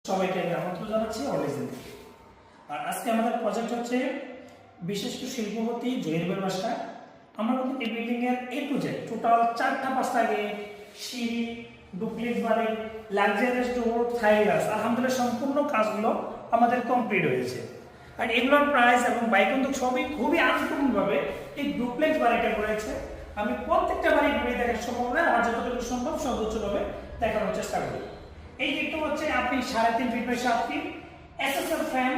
সবাইকে আমি আমন্ত্রণ জানাচ্ছি অনলাইন থেকে। আর আজকে আমাদের প্রজেক্ট হচ্ছে বিশিষ্ট শিল্পপতি জহির বাসা। আমরা কিন্তু এই বিল্ডিং এর এ টু জেড টোটাল 4টা 5টা গেট, সিঁড়ি, ডুপ্লেক্স বাড়ি, লাক্সারিয়াস ডোর, থাই গ্লাস, আলহামদুলিল্লাহ সম্পূর্ণ কাজগুলো আমাদের কমপ্লিট হয়েছে। আর এগুলোর প্রাইস এবং বাই কিন্তু সবই খুবই আনকমনভাবে এই ডুপ্লেক্স বাড়িটা করেছে। আমি প্রত্যেকটা বাড়ি ঘুরে দেখার সম্ভব নয়, আমার যতটুকু সম্ভব সর্বোচ্চভাবে দেখানোর চেষ্টা করি। এই গেটটা হচ্ছে আপনি 3.5 feet by 7 feet SSL frame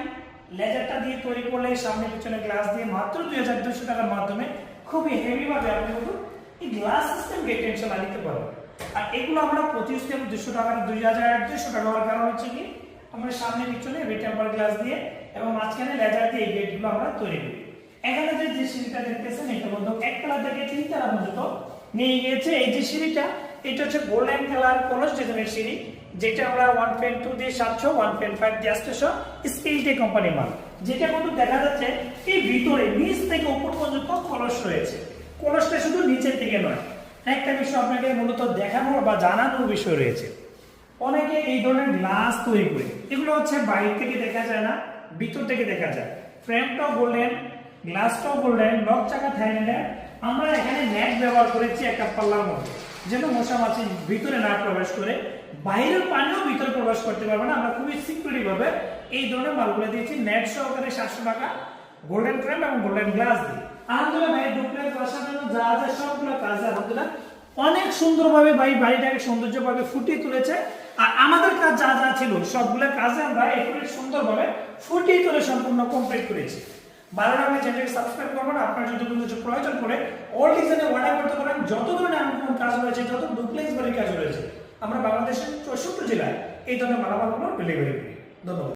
লেজারটা দিয়ে তৈরি করলে সামনে পিছনে গ্লাস দিয়ে মাত্র 2200 টাকার মাধ্যমে খুবই হেভি ভাবে আপনি কিন্তু এই গ্লাস সিস্টেম গেট ইনশাআল্লাহ নিতে পারবেন। আর এগুলো আমরা প্রতি স্টেপ 200 টাকা 2200 টাকা হওয়ার কারণ হচ্ছে কি আমরা সামনে পিছনে রেটেম্পার গ্লাস দিয়ে এবং মাঝখানে লেজার দিয়ে এই গেটগুলো আমরা তৈরি করি। এখানে যে সিঁড়িটা দেখতেছেন এটা মধ্যে এক কালার থেকে 3 কালার পর্যন্ত নিয়ে গিয়েছে। এই যে সিঁড়িটা এটা হচ্ছে গোল্ডেন কালার কলস ডিজাইনের সিঁড়ি, যেটা আমরা 1.2 দিয়ে 700, 1.5 দিয়ে 800 স্কিলটে কোম্পানি মাল। যেটা কিন্তু দেখা যাচ্ছে এই ভিতরে নিচ থেকে উপর পর্যন্ত কলস রয়েছে। কলসটা শুধু নিচের থেকে নয়, একটা বিষয় আপনাকে মূলত দেখানোর বা জানানোর বিষয় রয়েছে। অনেকে এই ধরনের গ্লাস তৈরি করে, এগুলো হচ্ছে বাইরে থেকে দেখা যায় না, ভিতর থেকে দেখা যায়। ফ্রেমটাও গোল্ডেন, গ্লাসটাও গোল্ডেন, লক চাকা থাইল্যান্ডের। আমরা এখানে নেট ব্যবহার করেছি একটা পাল্লার মধ্যে, যেন মশা মাছি ভিতরে না প্রবেশ করে, বাইরের পানিও ভিতরে প্রবেশ করতে পারবে না। আমরা খুবই সিকিউরিটি ভাবে এই ধরনের মালগুলো দিয়েছি নেট সহকারে 700 টাকা গোল্ডেন ফ্রেম এবং গোল্ডেন গ্লাস দিয়ে। আলহামদুলিল্লাহ ভাই ডুপ্লেক্স বাসার জন্য যা যা সবগুলো কাজ আলহামদুলিল্লাহ অনেক সুন্দরভাবে ভাই বাড়িটাকে সৌন্দর্যভাবে ফুটিয়ে তুলেছে। আর আমাদের কাজ যা যা ছিল সবগুলো কাজে আমরা একটু সুন্দরভাবে ফুটিয়ে তুলে সম্পূর্ণ কমপ্লিট করেছি। ভালো লাগলে চ্যানেলকে সাবস্ক্রাইব করবেন। আপনার যদি কোনো কিছু প্রয়োজন পড়ে অল ডিজাইনে অর্ডার করতে পারেন। যত ধরনের আনকমন কাজ রয়েছে, যত ডুপ্লেক্স বাড়ির কাজ রয়েছে, আমরা বাংলাদেশের 64 জেলায় এই ধরনের মালামালগুলো ডেলিভারি করি। ধন্যবাদ।